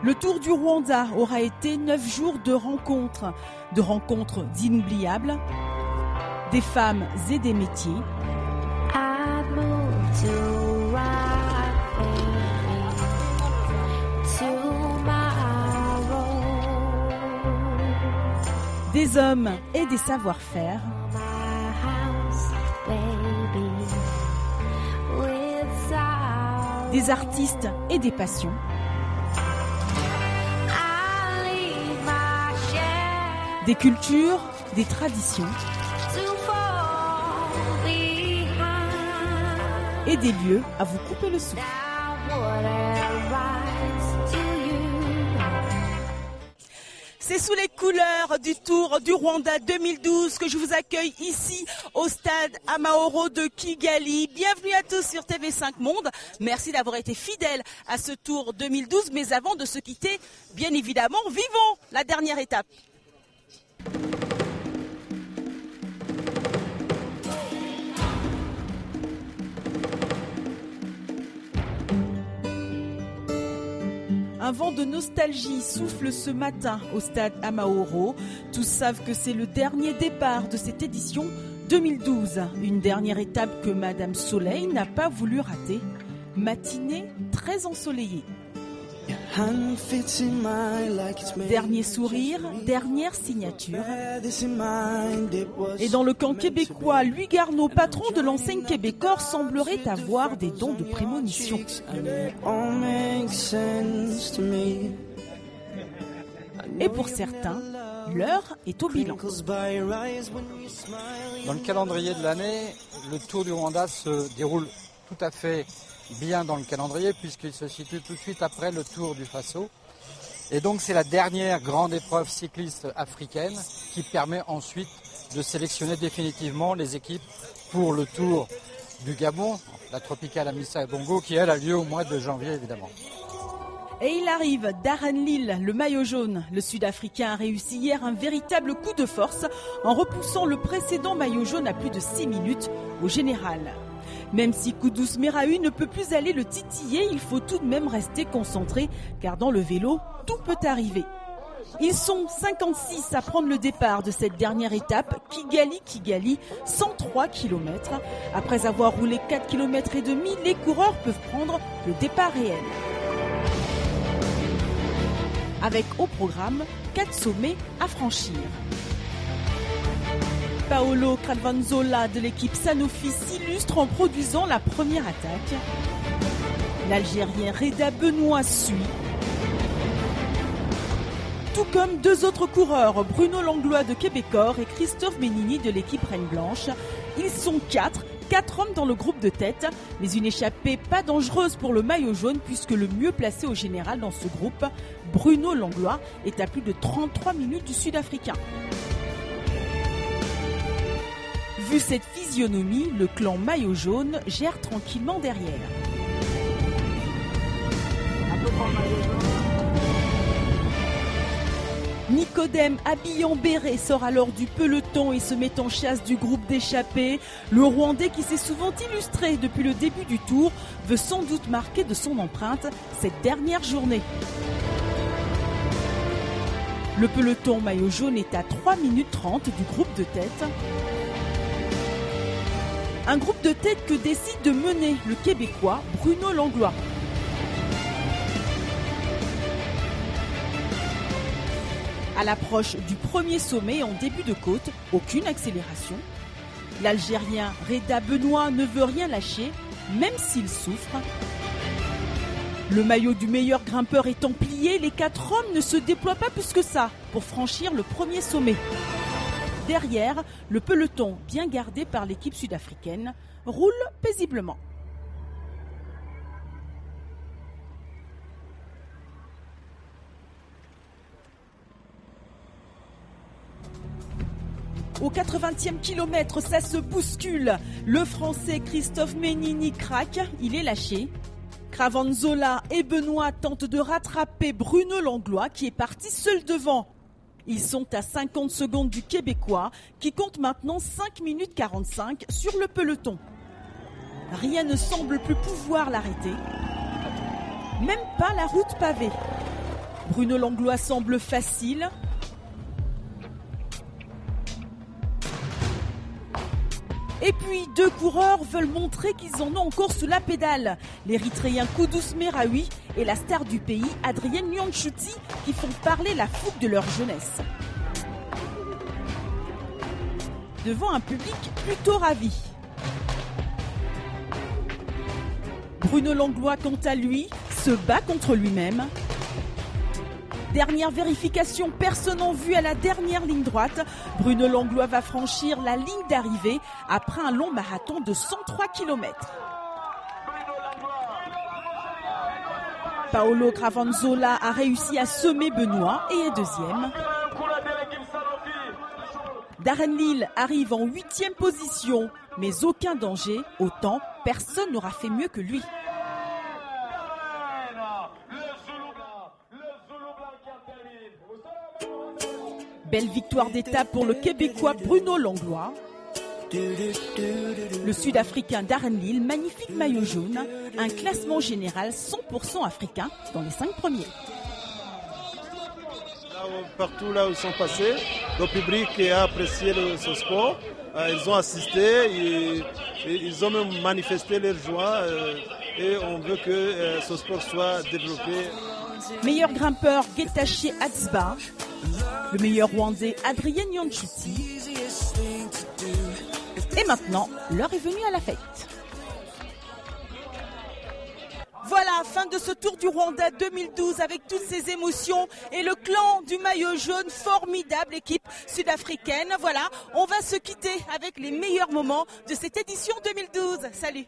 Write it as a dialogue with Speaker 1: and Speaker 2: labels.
Speaker 1: Le Tour du Rwanda aura été 9 jours de rencontres inoubliables, des femmes et des métiers. Des hommes et des savoir-faire. Des artistes et des passions. Des cultures, des traditions. Et des lieux à vous couper le souffle. C'est sous les couleurs du Tour du Rwanda 2012 que je vous accueille ici au stade Amahoro de Kigali. Bienvenue à tous sur TV5 Monde. Merci d'avoir été fidèles à ce Tour 2012. Mais avant de se quitter, bien évidemment, vivons la dernière étape. Un vent de nostalgie souffle ce matin au stade Amahoro. Tous savent que c'est le dernier départ de cette édition 2012. Une dernière étape que Madame Soleil n'a pas voulu rater. Matinée très ensoleillée. Dernier sourire, dernière signature. Et dans le camp québécois, Louis Garneau, patron de l'enseigne Québecor, semblerait avoir des dons de prémonition. Et pour certains, l'heure est au bilan.
Speaker 2: Dans le calendrier de l'année, le Tour du Rwanda se déroule tout à fait bien dans le calendrier puisqu'il se situe tout de suite après le Tour du Faso. Et donc c'est la dernière grande épreuve cycliste africaine qui permet ensuite de sélectionner définitivement les équipes pour le Tour du Gabon, la Tropicale Amissa Bongo, qui elle a lieu au mois de janvier évidemment.
Speaker 1: Et il arrive, Darren Lille, le maillot jaune. Le Sud-Africain a réussi hier un véritable coup de force en repoussant le précédent maillot jaune à plus de 6 minutes au général. Même si Kudus Merahu ne peut plus aller le titiller, il faut tout de même rester concentré car dans le vélo, tout peut arriver. Ils sont 56 à prendre le départ de cette dernière étape, Kigali, 103 km. Après avoir roulé 4 km et demi, les coureurs peuvent prendre le départ réel. Avec au programme 4 sommets à franchir. Paolo Cravanzola de l'équipe Sanofi s'illustre en produisant la première attaque. L'Algérien Reda Benoît suit. Tout comme 2 autres coureurs, Bruno Langlois de Québecor et Christophe Menini de l'équipe Reine Blanche. Ils sont 4 hommes dans le groupe de tête, mais une échappée pas dangereuse pour le maillot jaune puisque le mieux placé au général dans ce groupe, Bruno Langlois, est à plus de 33 minutes du Sud-Africain. Vu cette physionomie, le clan maillot jaune gère tranquillement derrière. Nicodème, habillé en béret, sort alors du peloton et se met en chasse du groupe d'échappés. Le Rwandais, qui s'est souvent illustré depuis le début du tour, veut sans doute marquer de son empreinte cette dernière journée. Le peloton maillot jaune est à 3 minutes 30 du groupe de tête. Un groupe de tête que décide de mener le Québécois Bruno Langlois. À l'approche du premier sommet en début de côte, aucune accélération. L'Algérien Reda Benoît ne veut rien lâcher, même s'il souffre. Le maillot du meilleur grimpeur étant plié, les 4 hommes ne se déploient pas plus que ça pour franchir le premier sommet. Derrière, le peloton, bien gardé par l'équipe sud-africaine, roule paisiblement. Au 80e kilomètre, ça se bouscule. Le Français Christophe Menini craque, il est lâché. Cravanzola et Benoît tentent de rattraper Bruno Langlois qui est parti seul devant. Ils sont à 50 secondes du Québécois qui compte maintenant 5 minutes 45 sur le peloton. Rien ne semble plus pouvoir l'arrêter. Même pas la route pavée. Bruno Langlois semble facile. Et puis, deux coureurs veulent montrer qu'ils en ont encore sous la pédale. L'Érythréen Kudus Meraoui et la star du pays, Adrien Nyanchouti, qui font parler la fougue de leur jeunesse. Devant un public plutôt ravi. Bruno Langlois, quant à lui, se bat contre lui-même. Dernière vérification, personne en vue à la dernière ligne droite. Bruno Langlois va franchir la ligne d'arrivée après un long marathon de 103 km. Paolo Cravanzola a réussi à semer Benoît et est deuxième. Darren Lille arrive en 8e position, mais aucun danger. Autant, personne n'aura fait mieux que lui. Belle victoire d'étape pour le Québécois Bruno Langlois. Le Sud-Africain Darren Lille, magnifique maillot jaune, un classement général 100% africain dans les 5 premiers.
Speaker 3: Partout là où ils sont passés, le public a apprécié ce sport. Ils ont assisté, ils ont même manifesté leur joie et on veut que ce sport soit développé.
Speaker 1: Meilleur grimpeur, Getachew Atsba. Le meilleur Rwandais, Adrien Nyanchouti. Et maintenant, l'heure est venue à la fête. Voilà, fin de ce Tour du Rwanda 2012 avec toutes ces émotions et le clan du maillot jaune, formidable équipe sud-africaine. Voilà, on va se quitter avec les meilleurs moments de cette édition 2012. Salut!